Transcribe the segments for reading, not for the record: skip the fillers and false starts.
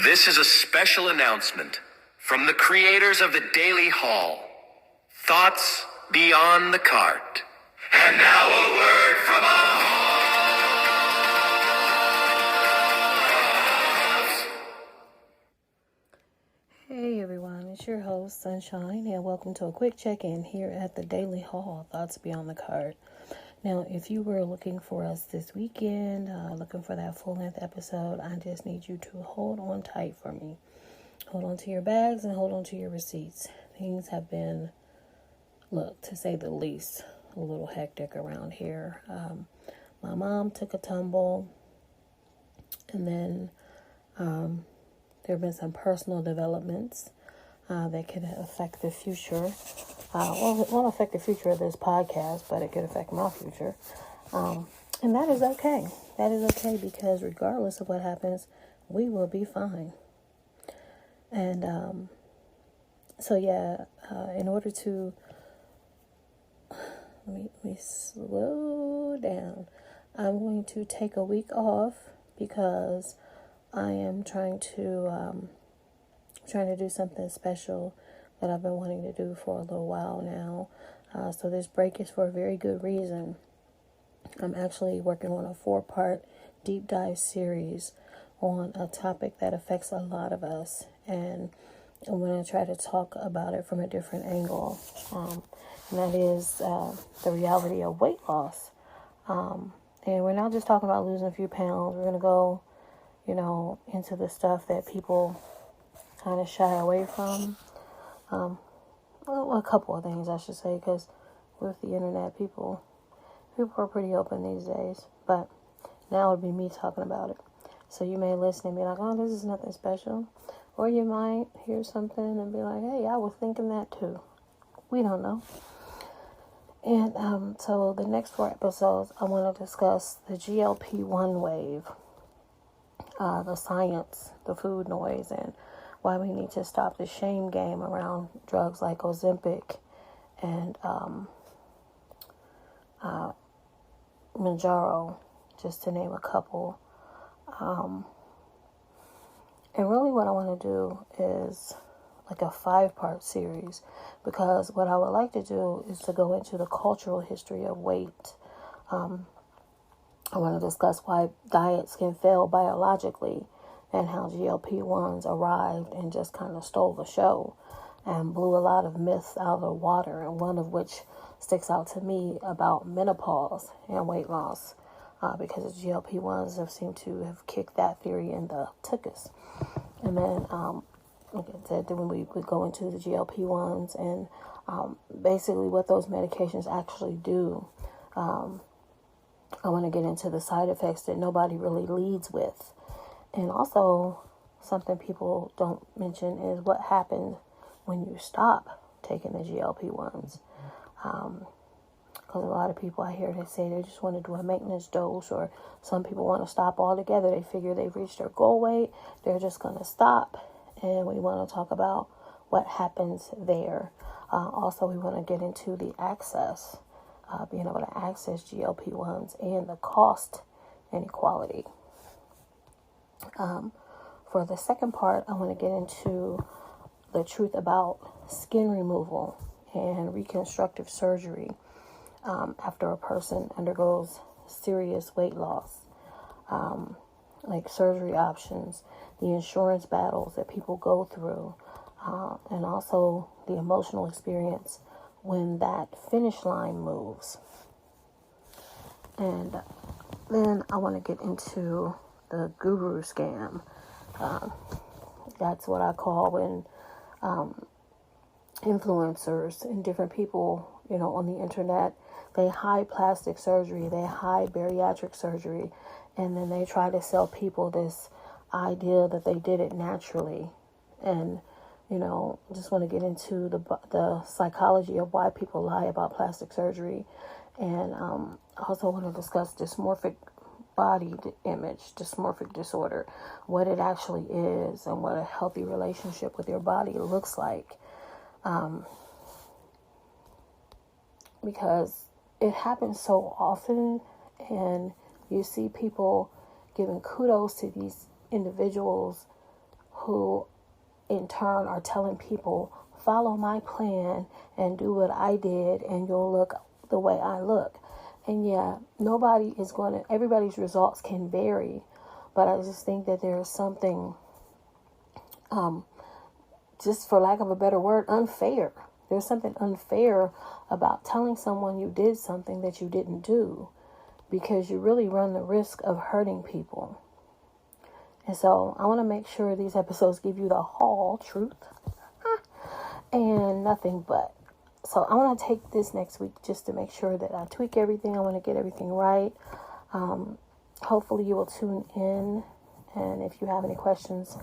This is a special announcement from the creators of the Daily Haul. Thoughts beyond the cart. And now a word from our host. Hey everyone, it's your host Sunshine, and welcome to a quick check-in here at the Daily Haul, Thoughts Beyond the Cart. Now, if you were looking for us this weekend, looking for that full-length episode, I just need you to hold on tight for me. Hold on to your bags and hold on to your receipts. Things have been, to say the least, a little hectic around here. My mom took a tumble, and then there have been some personal developments that could affect the future. Well, it won't affect the future of this podcast, but it could affect my future. And that is okay. That is okay because regardless of what happens, we will be fine. And in order to let me slow down. I'm going to take a week off because I am trying to do something special that I've been wanting to do for a little while now. So this break is for a very good reason. I'm actually working on a 4-part deep dive series on a topic that affects a lot of us. And I'm going to try to talk about it from a different angle. And that is the reality of weight loss. And we're not just talking about losing a few pounds. We're going to go, into the stuff that people kind of shy away from. A couple of things, I should say, because with the internet, people are pretty open these days. But now it would be me talking about it. So you may listen and be like, oh, this is nothing special. Or you might hear something and be like, hey, I was thinking that too. We don't know. And so the next 4 episodes, I want to discuss the GLP-1 wave, the science, the food noise, and why we need to stop the shame game around drugs like Ozempic and Mounjaro, just to name a couple. And really what I want to do is like a 5-part series, because what I would like to do is to go into the cultural history of weight. I want to discuss why diets can fail biologically and how GLP-1s arrived and just kind of stole the show and blew a lot of myths out of the water, and one of which sticks out to me about menopause and weight loss, because the GLP-1s have seemed to have kicked that theory in the tuchus. And then, like I said, then we would go into the GLP-1s and basically what those medications actually do. I want to get into the side effects that nobody really leads with. And also, something people don't mention is what happens when you stop taking the GLP-1s. Because a lot of people I hear, they say they just want to do a maintenance dose, or some people want to stop altogether. They figure they've reached their goal weight, they're just going to stop. And we want to talk about what happens there. Also, we want to get into the access, being able to access GLP-1s and the cost inequality. For the second part, I want to get into the truth about skin removal and reconstructive surgery after a person undergoes serious weight loss, like surgery options, the insurance battles that people go through, and also the emotional experience when that finish line moves. And then I want to get into the guru scam. That's what I call when influencers and different people, on the internet, they hide plastic surgery, they hide bariatric surgery, and then they try to sell people this idea that they did it naturally. And, just want to get into the psychology of why people lie about plastic surgery. And I also want to discuss dysmorphic body image, dysmorphic disorder, what it actually is, and what a healthy relationship with your body looks like. Because it happens so often, and you see people giving kudos to these individuals who in turn are telling people, follow my plan and do what I did and you'll look the way I look. And yeah, everybody's results can vary, but I just think that there is something, just for lack of a better word, unfair. There's something unfair about telling someone you did something that you didn't do, because you really run the risk of hurting people. And so I want to make sure these episodes give you the whole truth and nothing but. So I want to take this next week just to make sure that I tweak everything. I want to get everything right. Hopefully you will tune in. And if you have any questions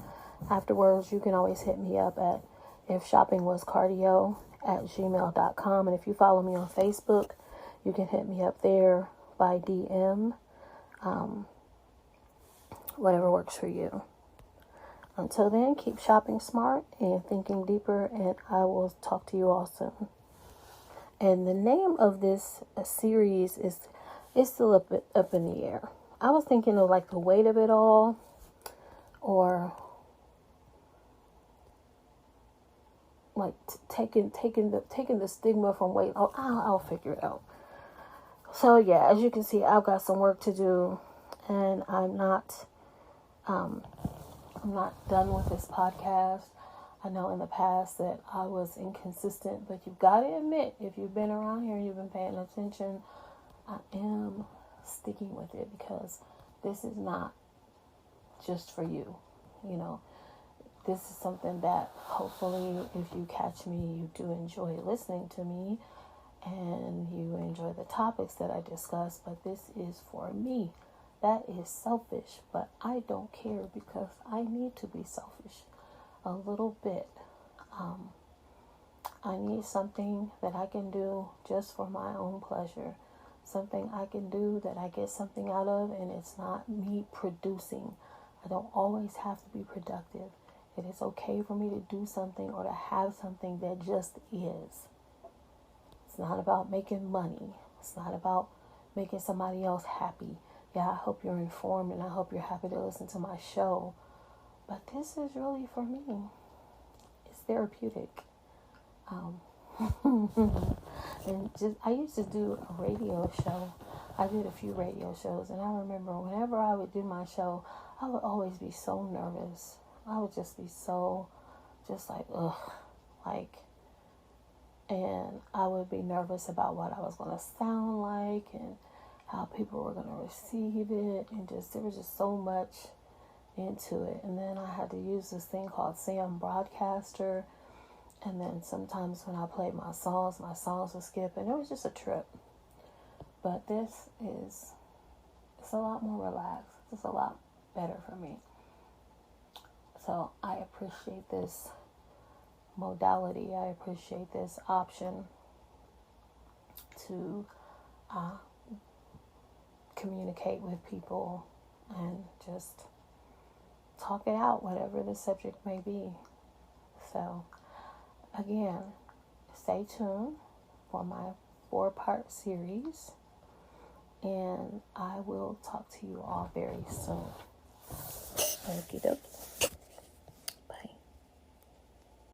afterwards, you can always hit me up at ifshoppingwascardio@gmail.com. And if you follow me on Facebook, you can hit me up there by DM. Whatever works for you. Until then, keep shopping smart and thinking deeper, and I will talk to you all soon. And the name of this series is still up in the air. I was thinking of like the weight of it all, or like taking the stigma from weight. Oh, I'll figure it out. So yeah, as you can see, I've got some work to do, and I'm not done with this podcast. I know in the past that I was inconsistent, but you've got to admit, if you've been around here and you've been paying attention, I am sticking with it, because this is not just for you. You know, this is something that hopefully, if you catch me, you do enjoy listening to me and you enjoy the topics that I discuss, but this is for me. That is selfish, but I don't care, because I need to be selfish a little bit. I need something that I can do just for my own pleasure, something I can do that I get something out of, and it's not me producing. I don't always have to be productive. It is okay for me to do something or to have something that just is. It's not about making money. It's not about making somebody else happy. Yeah, I hope you're informed and I hope you're happy to listen to my show. But this is really for me. It's therapeutic. And I used to do a radio show. I did a few radio shows, and I remember whenever I would do my show, I would always be so nervous. I would just be so, just like, and I would be nervous about what I was going to sound like and how people were going to receive it, and there was just so much into it. And then I had to use this thing called Sam Broadcaster, and then sometimes when I played my songs would skip, and it was just a trip. But it's a lot more relaxed. It's a lot better for me. So I appreciate this modality. I appreciate this option to communicate with people and just talk it out, whatever the subject may be. So again, stay tuned for my 4-part series, and I will talk to you all very soon. Okie dokie.